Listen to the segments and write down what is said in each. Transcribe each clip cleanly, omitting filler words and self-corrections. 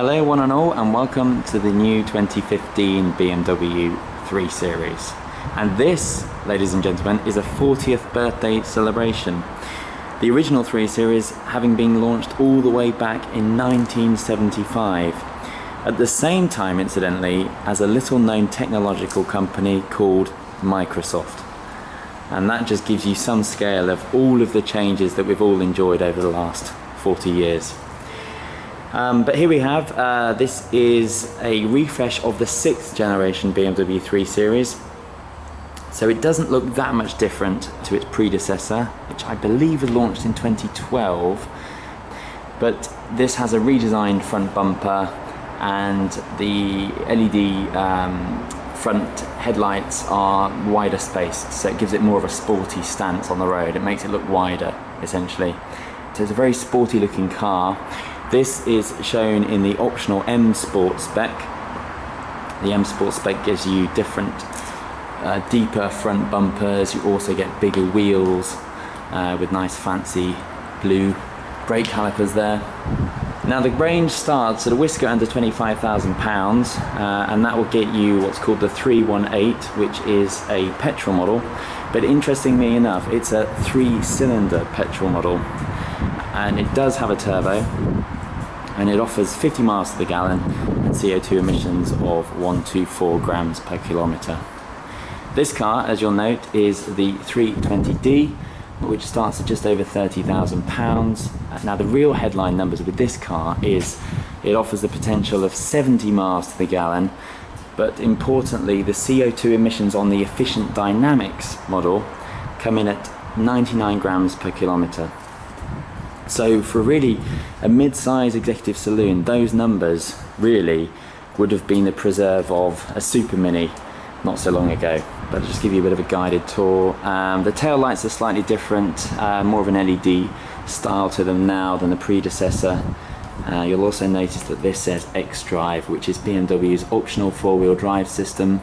Hello one and all, and welcome to the new 2015 BMW 3 Series. And this, ladies and gentlemen, is a 40th birthday celebration. The original 3 Series having been launched all the way back in 1975. At the same time, incidentally, as a little known technological company called Microsoft. And that just gives you some scale of all of the changes that we've all enjoyed over the last 40 years. But here we have, this is a refresh of the 6th generation BMW 3 Series. So it doesn't look that much different to its predecessor, which I believe was launched in 2012. But this has a redesigned front bumper, and the LED front headlights are wider spaced, so it gives it more of a sporty stance on the road. It makes it look wider, essentially. So it's a very sporty looking car. This is shown in the optional M Sport spec. The M Sport spec gives you different deeper front bumpers. You also get bigger wheels with nice fancy blue brake calipers there. Now the range starts at a whisker under £25,000, and that will get you what's called the 318, which is a petrol model. But interestingly enough, it's a 3-cylinder petrol model, and it does have a turbo, and it offers 50 miles to the gallon and CO2 emissions of 124 grams per kilometre. This car, as you'll note, is the 320D, which starts at just over £30,000. Now the real headline numbers with this car is it offers the potential of 70 miles to the gallon, but importantly the CO2 emissions on the Efficient Dynamics model come in at 99 grams per kilometre. So for really a mid-size executive saloon, those numbers really would have been the preserve of a supermini not so long ago. But I'll just give you a bit of a guided tour. The tail lights are slightly different, more of an LED style to them now than the predecessor. You'll also notice that this says X-Drive, which is BMW's optional four-wheel drive system.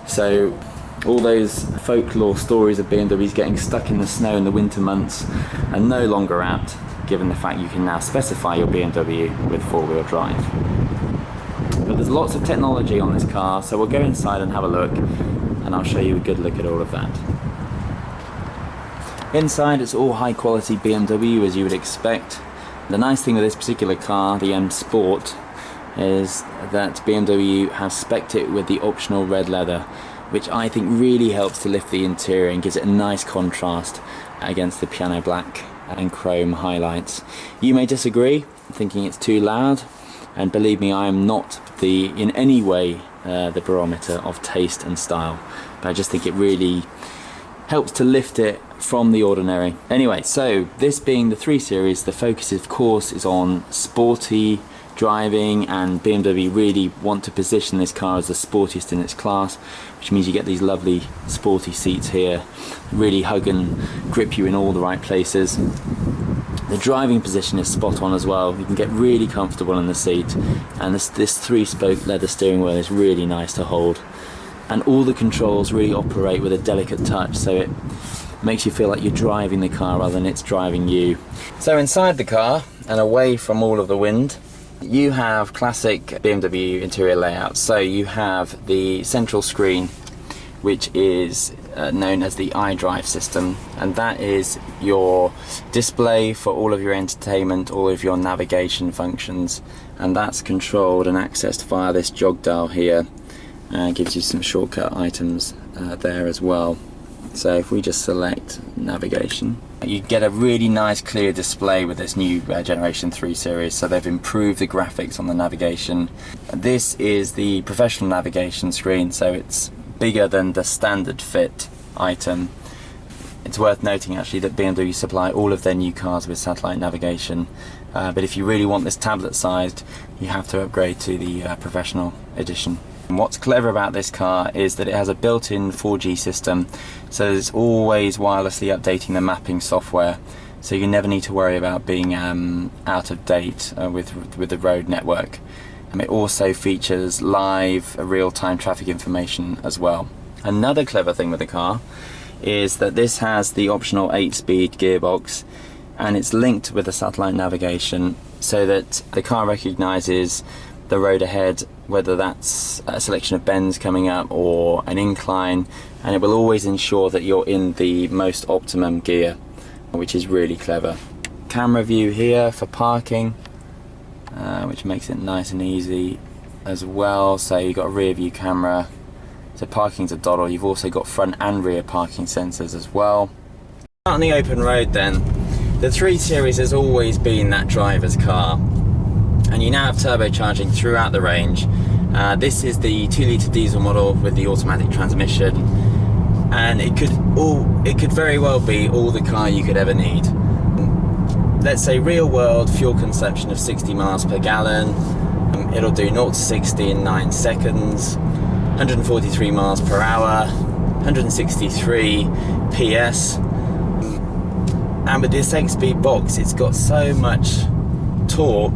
So all those folklore stories of BMWs getting stuck in the snow in the winter months are no longer out, given the fact you can now specify your BMW with four-wheel drive. But there's lots of technology on this car, so we'll go inside and have a look, and I'll show you a good look at all of that. Inside, it's all high quality BMW, as you would expect. The nice thing with this particular car, the M Sport, is that BMW has spec'd it with the optional red leather, which I think really helps to lift the interior and gives it a nice contrast against the piano black and chrome highlights. You may disagree, thinking it's too loud, and believe me, I am not in any way the barometer of taste and style, but I just think it really helps to lift it from the ordinary. Anyway, so this being the 3 Series, the focus of course is on sporty driving, and BMW really want to position this car as the sportiest in its class, which means you get these lovely sporty seats here, really hug and grip you in all the right places. The driving position is spot on as well. You can get really comfortable in the seat, and this 3-spoke leather steering wheel is really nice to hold, and all the controls really operate with a delicate touch, so it makes you feel like you're driving the car rather than it's driving you. So inside the car, and away from all of the wind, you have classic BMW interior layout. So you have the central screen, which is known as the iDrive system, and that is your display for all of your entertainment, all of your navigation functions, and that's controlled and accessed via this jog dial here. Gives you some shortcut items there as well. So if we just select navigation, you get a really nice clear display with this new generation 3 Series. So they've improved the graphics on the navigation. This is the professional navigation screen, so it's bigger than the standard fit item. It's worth noting actually that BMW supply all of their new cars with satellite navigation, but if you really want this tablet sized, you have to upgrade to the professional edition. And what's clever about this car is that it has a built-in 4G system, so it's always wirelessly updating the mapping software, so you never need to worry about being out of date with the road network. It also features live real-time traffic information as well. Another clever thing with the car is that this has the optional 8-speed gearbox, and it's linked with the satellite navigation, so that the car recognises the road ahead, whether that's a selection of bends coming up or an incline, and it will always ensure that you're in the most optimum gear, which is really clever. Camera view here for parking, which makes it nice and easy as well. So you've got a rear view camera, so parking's a doddle. You've also got front and rear parking sensors as well. Out on the open road then, the 3 Series has always been that driver's car, and you now have turbocharging throughout the range. This is the 2-litre diesel model with the automatic transmission, and it could very well be all the car you could ever need. Let's say real world fuel consumption of 60 miles per gallon. It'll do 0 to 60 in 9 seconds, 143 miles per hour, 163 PS. And with this 6-speed box, it's got so much torque,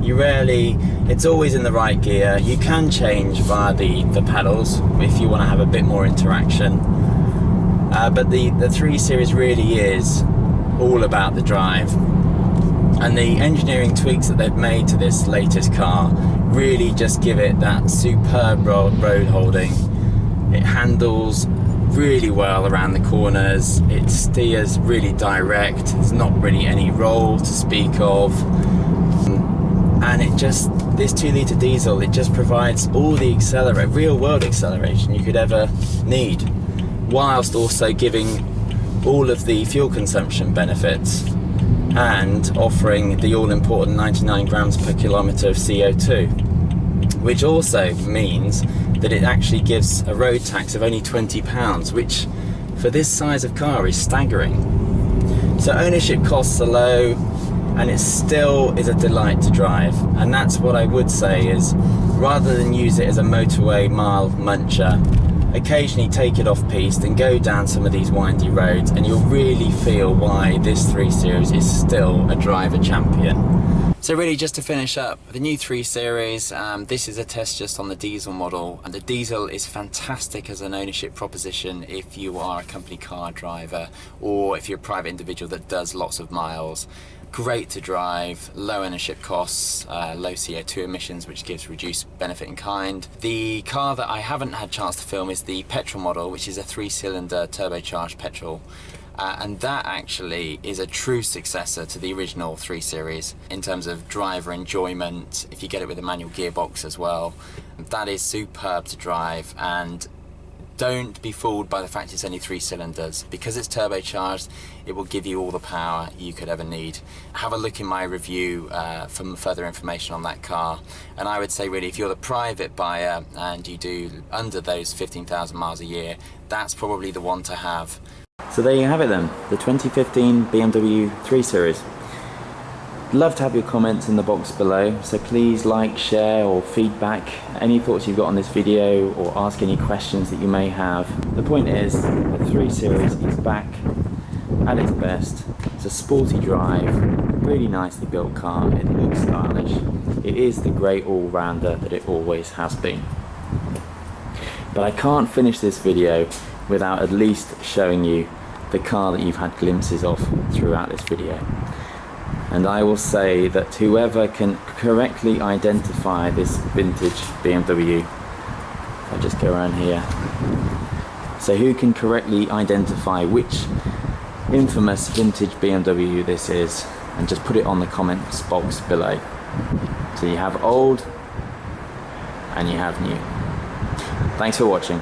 it's always in the right gear. You can change via the pedals if you want to have a bit more interaction. But the 3 Series really is all about the drive. And the engineering tweaks that they've made to this latest car really just give it that superb road holding. It handles really well around the corners, it steers really direct, there's not really any roll to speak of, and this 2-litre diesel, it just provides all the real world acceleration you could ever need, whilst also giving all of the fuel consumption benefits and offering the all-important 99 grams per kilometre of CO2, which also means that it actually gives a road tax of only £20, which for this size of car is staggering. So ownership costs are low, and it still is a delight to drive. And that's what I would say is, rather than use it as a motorway mile muncher, occasionally take it off-piste and go down some of these windy roads, and you'll really feel why this 3 Series is still a driver champion. So really, just to finish up, the new 3 Series, this is a test just on the diesel model, and the diesel is fantastic as an ownership proposition if you are a company car driver or if you're a private individual that does lots of miles. Great to drive, low ownership costs, low CO2 emissions, which gives reduced benefit in kind. The car that I haven't had a chance to film is the petrol model, which is a 3-cylinder turbocharged petrol. And that actually is a true successor to the original 3 Series in terms of driver enjoyment. If you get it with a manual gearbox as well, that is superb to drive. And don't be fooled by the fact it's only 3 cylinders. Because it's turbocharged, it will give you all the power you could ever need. Have a look in my review for further information on that car. And I would say really, if you're the private buyer and you do under those 15,000 miles a year, that's probably the one to have. So there you have it then, the 2015 BMW 3 Series. Love to have your comments in the box below, so please like, share or feedback, any thoughts you've got on this video, or ask any questions that you may have. The point is, the 3 Series is back at its best. It's a sporty drive, really nicely built car, it looks stylish, it is the great all-rounder that it always has been. But I can't finish this video without at least showing you the car that you've had glimpses of throughout this video. And I will say that whoever can correctly identify this vintage BMW, if I just go around here, so who can correctly identify which infamous vintage BMW this is, and just put it on the comments box below. So you have old and you have new. Thanks for watching.